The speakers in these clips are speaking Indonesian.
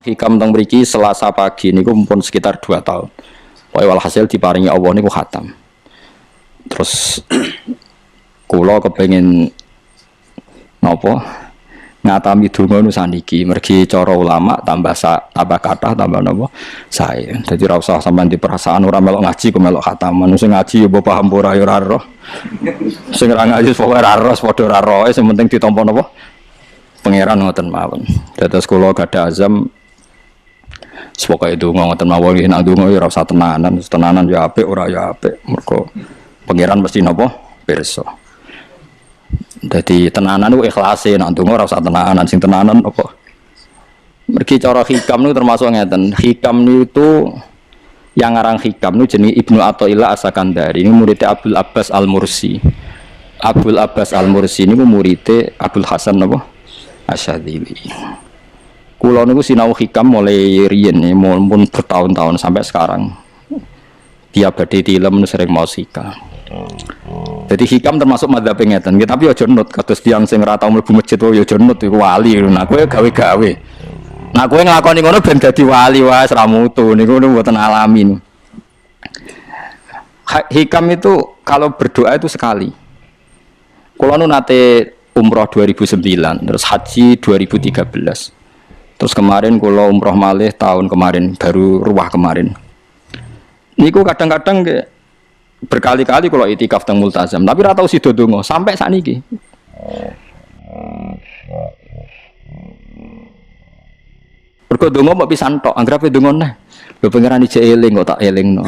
Hikam teng mriki Selasa pagi niku pun sekitar 2 tahun. Pokoke walhasil diparingi Allah niku khatam. Terus kula kepengin napa ngatami donga nu saniki mergi cara ulama tambah kathah tambah napa sae. Dadi ora usah sampean di perasaan ora melok ngaji kok melok khataman. Sing ngaji ya paham ora ya ora roh. Sing ora ngaji pokoke ora roh padha ora roe sing penting ditampa napa pangeran ngoten mawon. Dados kula gadah azam sepokai donga ngoten mawon nek donga ya ora usah tenanan ya apik ora ya apik. Mergo pangeran mesti napa pirsa. Jadi tenanan itu ikhlasin, nek ndonga ora usah tenanan, sing tenanan apa? Mergi cara hikam niku termasuk ngeten. Hikam niku yang ngarang hikam niku jenenge Ibnu Athaillah As-Sakandari. Ini muridnya Abdul Abbas Al-Mursi. Abdul Abbas Al-Mursi niku muridnya Abdul Hasan apa? Asyadzili. Kula niku sinau hikam mulai riyen mun bertahun-tahun sampai sekarang. Tiap badhe tilem sering mau hikam. Jadi hikam termasuk madzhab ngeten. Tapi aja nut kados tiyang sing ora tau mlebu masjid wae aja nut iku wali. Nah kowe gawe-gawe. Nah kowe nglakoni ngono ben dadi wali wae ora mutu niku mboten alami. Hikam itu kalau berdoa itu sekali. Kula nu nate umroh 2009, terus haji 2013. Terus kemarin kula umroh malih tahun kemarin, baru ruwah kemarin. Niku kadang-kadang berkali-kali kalau itikaf teng multazam, tapi ora tau sida donga sampai sakniki. Mergo donga mbok pisan tok, anggere donga neh. Lho pangeran ije eling kok tak elingno.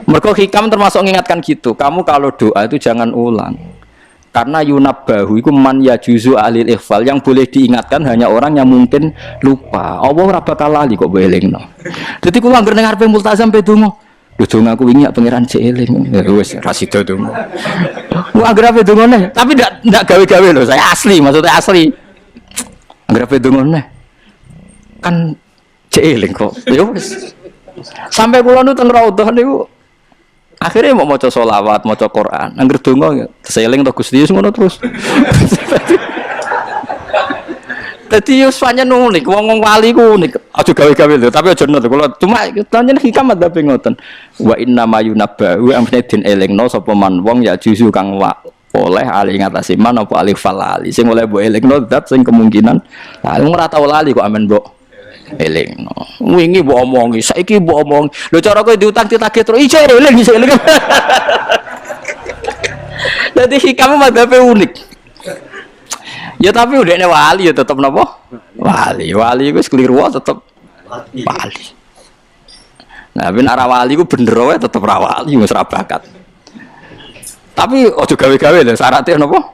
Mergo hikam termasuk mengingatkan gitu. Kamu kalau doa itu jangan ulang. Karena yunabbahu iku man yajuzu alil ikhfal, yang boleh diingatkan hanya orang yang mungkin lupa. Allah ora bakal lali kok mbok elingno. Dadi kula anggere ning ngarepe multazam pe donga. Lho donga aku wingi pangeran cek eling. Ya wis ra sida donga. Ku anggere ape dongane, tapi ndak gawe-gawe lho, saya asli, maksudnya asli. Anggere ape dongane. Kan cek eling kok. Ya wis. Sampai kula nu teng raudhah niku akhirnya mau maca selawat, maca Quran. Anggere donga seeling to Gusti Yesus ngono terus. Dadi yo pancen unik, wong wali ku unik. Aja gawe-gawe lho, tapi aja nut kula. Cuma pancen hikam adzab ngoten. Wa inna mayunabba wa amne den elingno sapa man wong ya juzu kang oleh ali ngatasi man apa alif falali. Sing oleh mbok elingno zat sing kemungkinan ora tau lali kok amen mbok elingno. Wingi mbok omongi, saiki mbok omong. Lho cara kowe diutang ditagih terus iso eling. Dadi hikam adzab unik. Ya tapi udahnya wali ya tetap napa? Wali itu keliru tetap wali. Nah, ben arah wali ku bener wae tetep ra wali wis ra bakat. Tapi aja gawe-gawe lho, syaratnya napa?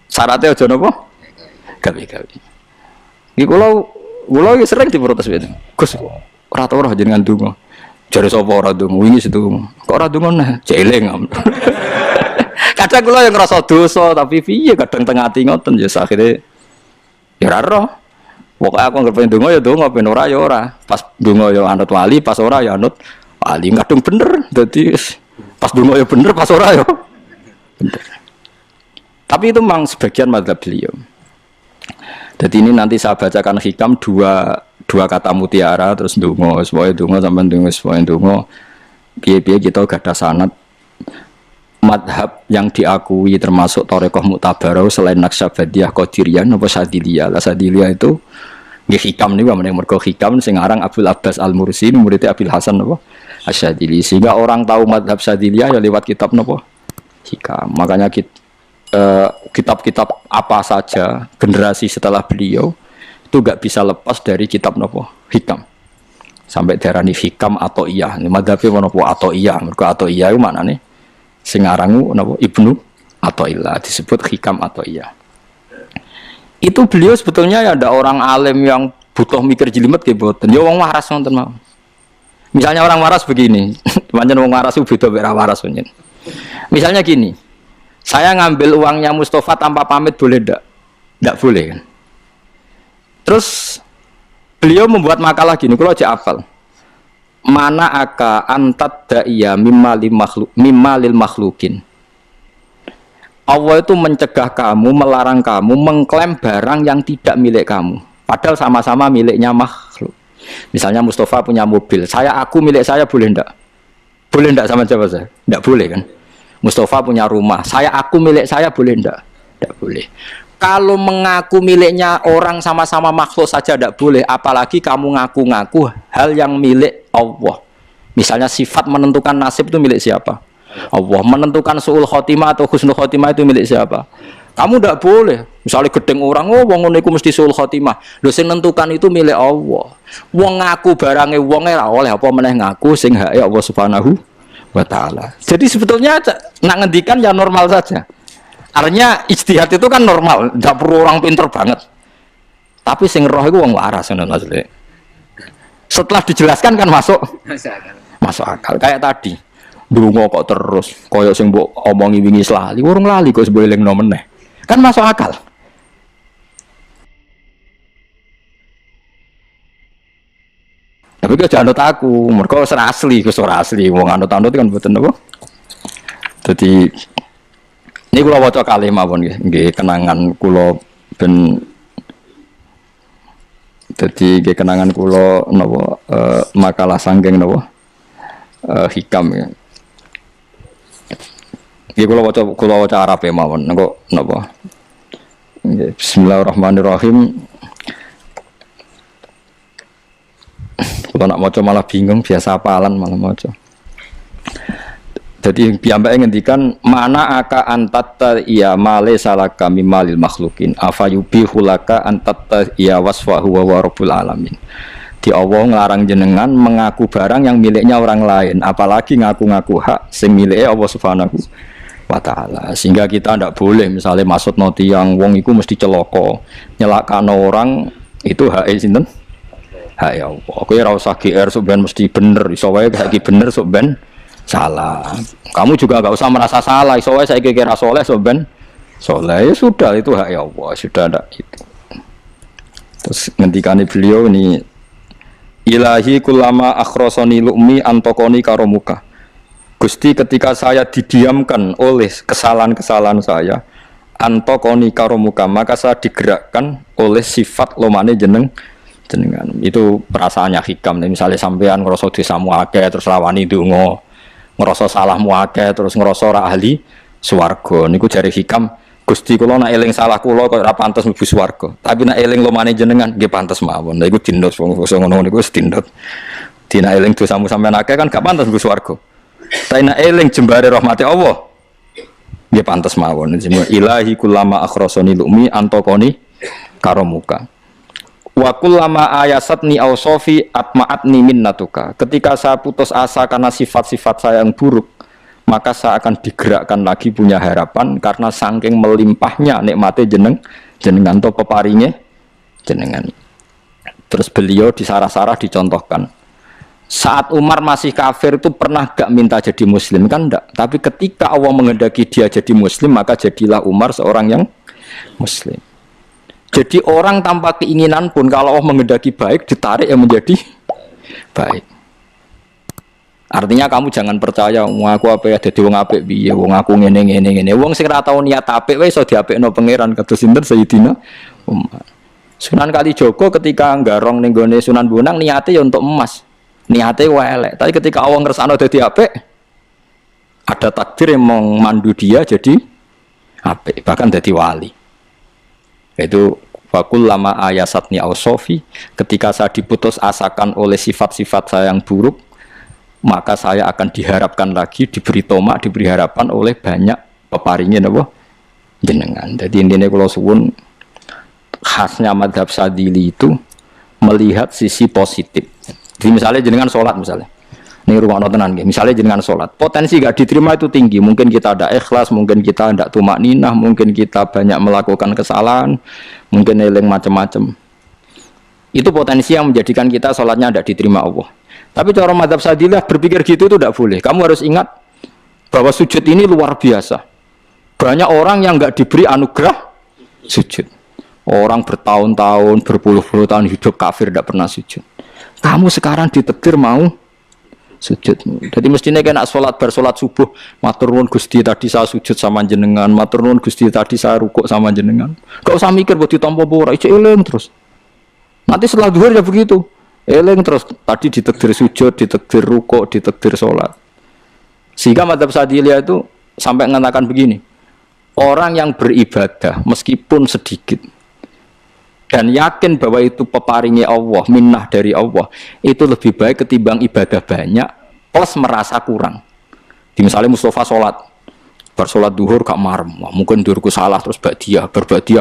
Syaratnya aja napa? Gawe-gawe. Iki kula iki sering diprotes wit. Gus, ora tau ora jenengan donga. Jare sapa ora donga? Wingi sedonga. Kok ora donga nah? Jeling. Kadang kula yang ngerasa dosa tapi piye kadang tengah ati ngoten ya akhire ya ora roh. Pokoke aku anggere pengen donga ya donga, ben ora ya ora. Pas donga ya anut wali, pas ora ya anut wali. Kadang bener. Dadi pas donga ya bener, pas ora ya bener. Tapi itu memang sebagian madzhab beliau. Jadi ini nanti saya bacakan hikam dua kata mutiara terus donga, supaya donga sampean donga, supaya donga. Piye-piye kita gadah sanad madhab yang diakui termasuk Thariqah Mu'tabarah selain Naqsyabandiyah, Qadiriyah apa Sadiliyah. Lah Sadiliyah itu nggih hikam niku meneh mergo hikam sing aran Abdul Abbas Al-Mursi murid Abil Hasan apa Asyadzili. Sehingga orang tahu madhab Sadiliyah ya lewat kitab napa hikam. Makanya kitab-kitab apa saja generasi setelah beliau itu enggak bisa lepas dari kitab napa hikam. Sampai darani hikam atau iya. Madhabe napa atau iya. Mergo atau iya iku maknane sing arangu napa Ibnu Athaillah disebut hikam atau iya. Itu beliau sebetulnya ya ada orang alim yang butuh mikir jelimet nggih mboten. Ya wong waras wonten mawon. Misalnya orang waras begini, pancen wong waras itu beda mek waras pancen. Misalnya gini, saya ngambil uangnya Mustafa tanpa pamit boleh ndak? Ndak boleh kan? Terus beliau membuat makalah gini, kalau aja hafal. Mana aka antat da'iyya mimma lil makhlukin. Allah itu mencegah kamu, melarang kamu mengklaim barang yang tidak milik kamu. Padahal sama-sama miliknya makhluk. Misalnya Mustafa punya mobil, aku milik saya boleh ndak? Boleh ndak sama siapa saya? Ndak boleh kan? Mustafa punya rumah, aku milik saya boleh ndak? Ndak boleh. Kalau mengaku miliknya orang sama-sama makhluk saja ndak boleh, apalagi kamu ngaku-ngaku hal yang milik Allah. Misalnya sifat menentukan nasib itu milik siapa? Allah. Menentukan su'ul khotimah atau husnul khotimah itu milik siapa? Kamu tidak boleh. Misalnya gedeng orang, oh wong ngono iku mesti su'ul khotimah. Lho sing nentukan itu milik Allah. Wong ngaku barange wonge ora oleh apa meneh ngaku sing hake Allah Subhanahu wa taala. Jadi sebetulnya nak ngendikan ya normal saja. Artinya ijtihad itu kan normal, tidak perlu orang pinter banget. Tapi sing roh iku wong waras ngono asli. Setelah dijelaskan kan masuk akal. Kayak tadi. Ndonga kok terus koyo sing mbok omongi wingi lali, urung lali kok sebeleng meneh. Kan masuk akal. Tapi kok jangan anut aku, mergo ora asli, ora asli. Wong anut-anut kan mboten apa. Dadi ini kula waca kalih mawon nggih, kenangan kula ben dadi nggih kenangan kula napa makalah sanggeng napa hikam ya. Iki kula waca Arab ya mawon engko napa. Nggih, bismillahirrahmanirrahim. Kula nak maca malah bingung, biasa hafalan malah maca. Jadi piyambake ngendikan mana aka antatta iya male salaka mimalil makhlukin afayubihu laka antatta iya wasfahu wa rabbul alamin. Di Allah ngelarang jenengan mengaku barang yang miliknya orang lain, apalagi ngaku-ngaku hak sing miliknya Allah Subhanahu wa taala. Sehingga kita ndak boleh misalnya maksud noti yang wong iku mesti celaka, nyelakano orang itu hak sinten? Hak ya Allah. Kowe ora usah GR sok ben mesti bener, iso wae saiki bener sok ben salah. Kamu juga enggak usah merasa salah, iso wae saiki kira saleh sok ben saleh. Ya sudah itu hak ya Allah, sudah ndak itu. Terus ngendikane beliau ini Ilahi kulama akhrosoni lu'mi antokoni karomuka. Gusti ketika saya didiamkan oleh kesalahan-kesalahan saya, antokoni karomuka, maka saya digerakkan oleh sifat lomane jenengan. Itu perasaannya hikam. Misalnya sampean ngerasa dosamu akeh terus rawani donga, ngerasa salahmu akeh terus ngerasa ora ahli swarga. Niku jare hikam. Gusti kula nak eling salah kula kok ora pantes mlebu swarga. Tapi nak eling lomane jenengan nggih pantes mawon. Lha iku dindot wong ngono niku wis dindot. Dina eling dosamu sampean akeh kan gak pantes mlebu swarga. Tapi nak eling jembare rahmati Allah nggih pantes mawon. Ilahi kullama akhrasani lumi antokoni karomuka. Wa kullama ayasatni ausofi atma'atni minnatuka. Ketika saya putus asa karena sifat-sifat saya yang buruk, maka saya akan digerakkan lagi punya harapan karena saking melimpahnya nikmate jenengan to peparinge jenengan. Terus beliau disarah-sarah dicontohkan. Saat Umar masih kafir itu pernah gak minta jadi muslim kan enggak, tapi ketika Allah menghendaki dia jadi muslim maka jadilah Umar seorang yang muslim. Jadi orang tanpa keinginan pun kalau Allah menghendaki baik ditarik yang menjadi baik. Artinya kamu jangan percaya wong aku apa ya dadi wong apik piye, wong aku ngene. Wong sing ora tau niat apik wae iso diapikno pangeran kados sinten Sayyidina Umar. Sunan Kalijaga ketika nggarong ning gone Sunan Bonang niate ya untuk emas. Niate wae elek, tapi ketika Allah ngersakno dadi apik ada takdir yang memandu dia jadi apik, bahkan dadi wali. Itu fakul lama ayasatni ausofi, ketika saya diputus asakan oleh sifat-sifat saya yang buruk, maka saya akan diharapkan lagi, diberi tomak, diberi harapan oleh banyak peparingin apa jenengan. Jadi intinya kalau suwun khasnya madhab Sadili itu melihat sisi positif. Jadi misalnya jenengan sholat misalnya, ini rumah tenan, misalnya jenengan sholat, potensi gak diterima itu tinggi. Mungkin kita ada ikhlas, mungkin kita ada tumak ninah, mungkin kita banyak melakukan kesalahan, mungkin eling macam-macam. Itu potensi yang menjadikan kita sholatnya tidak diterima Allah. Tapi cara madhab Sadilah berpikir gitu itu tidak boleh. Kamu harus ingat bahwa sujud ini luar biasa. Banyak orang yang nggak diberi anugerah sujud. Orang bertahun-tahun, berpuluh-puluh tahun hidup kafir tidak pernah sujud. Kamu sekarang ditakdir mau sujud. Jadi mestinya kena bersolat subuh. Matur nuwun Gusti tadi saya sujud sama jenengan. Matur nuwun Gusti tadi saya rukuk sama jenengan. Gak usah mikir buat ditampa ora, ijo eling terus. Nanti setelah zuhur ya begitu. Eling terus tadi ditakdir sujud, ditakdir rukuk, ditakdir sholat. Sehingga madzhab Syadziliyah itu sampai mengatakan begini. Orang yang beribadah meskipun sedikit dan yakin bahwa itu peparingnya Allah, minnah dari Allah, itu lebih baik ketimbang ibadah banyak plus merasa kurang. Di misalnya Mustafa sholat, bersolat duhur gak marem, mungkin duhurku salah terus berbadiah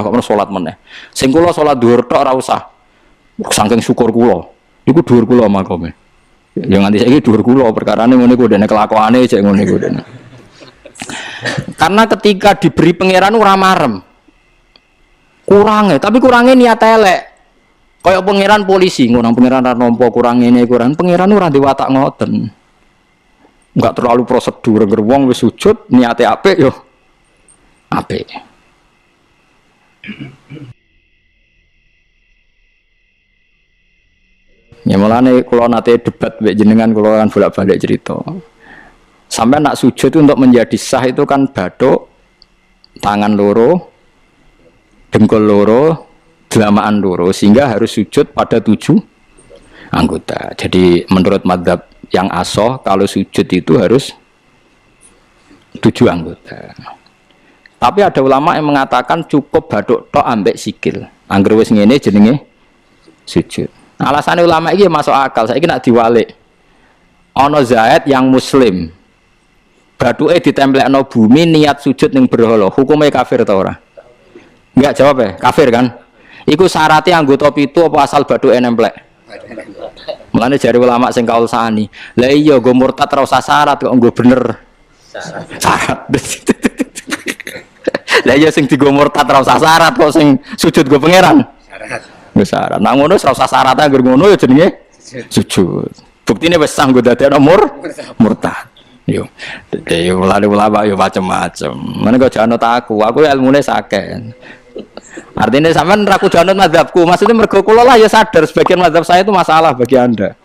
kok sholat meneh. Sing kula sholat duhur tok ora usah. Saking syukur kula, iku duhur kula makome. Ya nganti saiki duhur kula perkarane ngene iku dene kelakuane cek ngene iku dene. Karena ketika diberi pangeran ora marem. Kurangnya, tapi kurangnya niat elek. Kayak pangeran polisi, ngurang pangeran ra nampa kurang ini kurang. Pangeran ora diwatak ngoten. Enggak terlalu prosedur gerwong wis sujud niate apik yo. Apik. Ya mulane kula nate debat mbek jenengan kula kan bolak-balik cerita. Sampai nak sujud itu untuk menjadi sah itu kan bathuk, tangan loro, dengkul loro, delamaan loro, sehingga harus sujud pada 7 anggota. Jadi menurut madzhab yang asoh kalau sujud itu harus 7 anggota. Tapi ada ulama yang mengatakan cukup bathuk tok ambek sikil. Angger wis ngene jenenge sujud. Alasannya ulama ini masuk akal. Saiki nak diwalik. Ana Zaid yang muslim. Bathuke ditemplekno bumi niat sujud ning berhala. Hukumnya kafir ta ora? Enggak jawab ya, kafir kan? Iku syaratnya anggota pitu apa asal bathuke nemplek? Mulane jari ulama sing kaul sani. Lah iya nggo murtad ora usah syarat kok nggo bener. Syarat. Lah iya sing digo murtad ora usah syarat kok sing sujud nggo pangeran. Syarat. Wis syarat. Nang ngono ora usah syarat anggere ngono ya jenenge sujud. Buktine wis sah nggo dadekno murtad. Yo, mulane ulama yo macam-macam. Mana kau jangan aku ilmune sakit. Artinya sampean ra kudu anut mazhabku. Maksudnya mergo kula lah ya sadar sebagian mazhab saya itu masalah bagi Anda.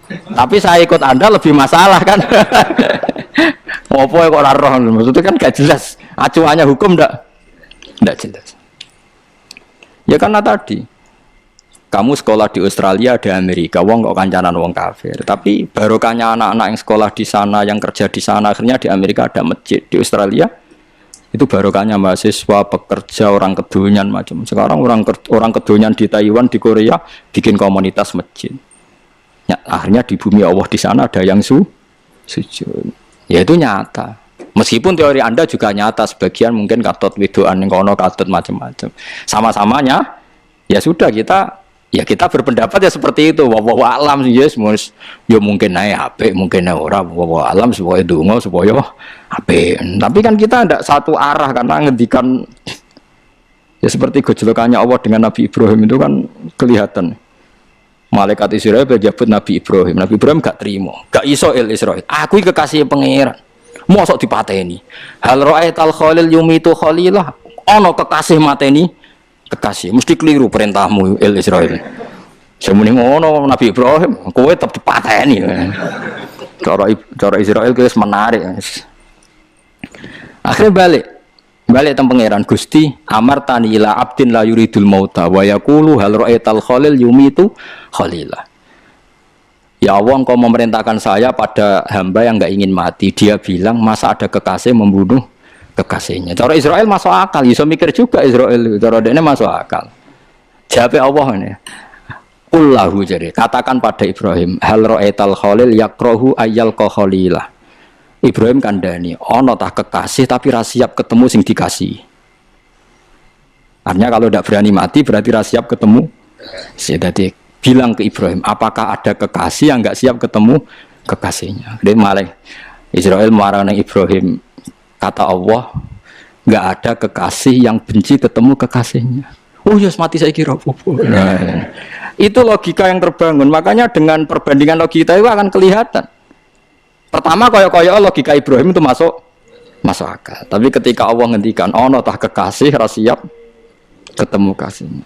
Tapi saya ikut Anda lebih masalah kan. Ngopo kok ora roh? Maksudnya kan gak jelas. Acuannya hukum ndak jelas. Ya karena tadi kamu sekolah di Australia, di Amerika, wong kok kancanan wong kafir. Tapi barokahnya anak-anak yang sekolah di sana, yang kerja di sana, akhirnya di Amerika ada masjid. Di Australia itu barokahnya mahasiswa, pekerja, orang kedonyan macam. Sekarang orang kedonyan di Taiwan, di Korea bikin komunitas masjid. Ya, akhirnya di bumi Allah di sana ada yang sujud. Ya itu nyata. Meskipun teori Anda juga nyata, sebagian mungkin katut widoan yang kono katut macam-macam. Sama-samanya ya sudah kita berpendapat ya seperti itu. Wallahu alam yes, ya mungkin naik apik, mungkin naik ora. Wallahu alam supaya donga supaya apik. Tapi kan kita tidak satu arah karena ngendikan ya seperti gejolokannya Allah dengan Nabi Ibrahim itu kan kelihatan. Malaikat Israel berjabut Nabi Ibrahim. Nabi Ibrahim gak terima, gak iso Israel. Aku kekasih pangeran. Mosok dipateni. Hal ra'aital khalil yumitu khalilah. Ono kekasih mateni kekasih, mesti keliru perintahmu Israel. Semune ngono Nabi Ibrahim, kowe tetep dipateni. Cara Israel wis menarik. Akhirnya balik teng pangeran Gusti, amartani ila abdin la yuridul mauta wa yaqulu hal ra'aital khalil yumitu khalilah. Ya Allah, Engkau memerintahkan saya pada hamba yang enggak ingin mati. Dia bilang, masa ada kekasih membunuh kekasihnya. Cara Israel masuk akal, bisa mikir juga Israel. Cara dia masuk akal. Jawab Allah ini. Qullahu jadi katakan pada Ibrahim, hal ra'aital khalil yakrohu ayyal khalilah. Ibrahim kandani, ono tah kekasih tapi ra siap ketemu sing dikasih. Artinya kalau tidak berani mati berarti ra siap ketemu. Jadi bilang ke Ibrahim, apakah ada kekasih yang enggak siap ketemu kekasihnya? Dia malah Israel marah nang Ibrahim. Kata Allah, nggak ada kekasih yang benci ketemu kekasihnya. Oh yes, mati saya kira. Nah, itu logika yang terbangun. Makanya dengan perbandingan logika itu akan kelihatan. Pertama, koyo-koyo logika Ibrahim itu masuk akal. Tapi ketika Allah ngendikan, ono tah kekasih rasiap ketemu kasihnya.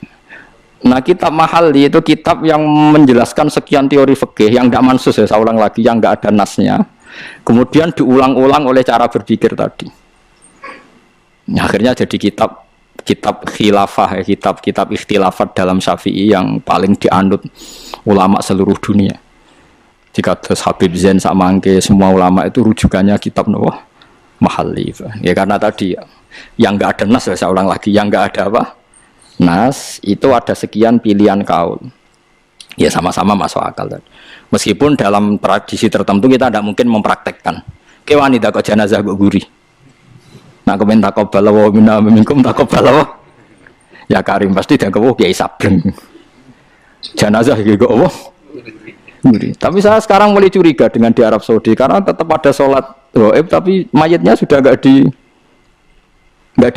Nah, kitab Mahalli itu kitab yang menjelaskan sekian teori fikih yang tidak mansus ya, saya ulang lagi, yang nggak ada nasnya. Kemudian diulang-ulang oleh cara berpikir tadi. Nah, akhirnya jadi kitab kitab khilafah, kitab ikhtilafat dalam Syafi'i yang paling dianut ulama seluruh dunia. Jika terus Habib Zain Samangke, semua ulama itu rujukannya kitab Nawawi Mahalli. Ya karena tadi yang nggak ada nas, saya ulang lagi, yang nggak ada apa nas itu ada sekian pilihan kaul. Ya sama-sama masuk akal. Meskipun dalam tradisi tertentu kita tidak mungkin mempraktekkan. Kewani tak jenazah kok gurih. Nak komen takobal wa minna minkum takobal wa. Ya Karim pasti dia kok kiai sableng. Jenazah iki kok apa? Tapi saya sekarang mulai curiga dengan di Arab Saudi karena tetap ada sholat gaib tapi mayatnya sudah nggak di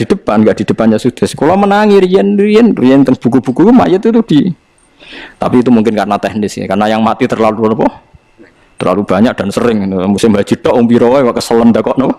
depan, nggak di depannya sudah. Sekolah menangi rian buku-buku mayat itu di. Tapi itu mungkin karena teknis ya, karena yang mati terlalu banyak dan sering. Musim haji tok umbiro wae keselen dak kok no.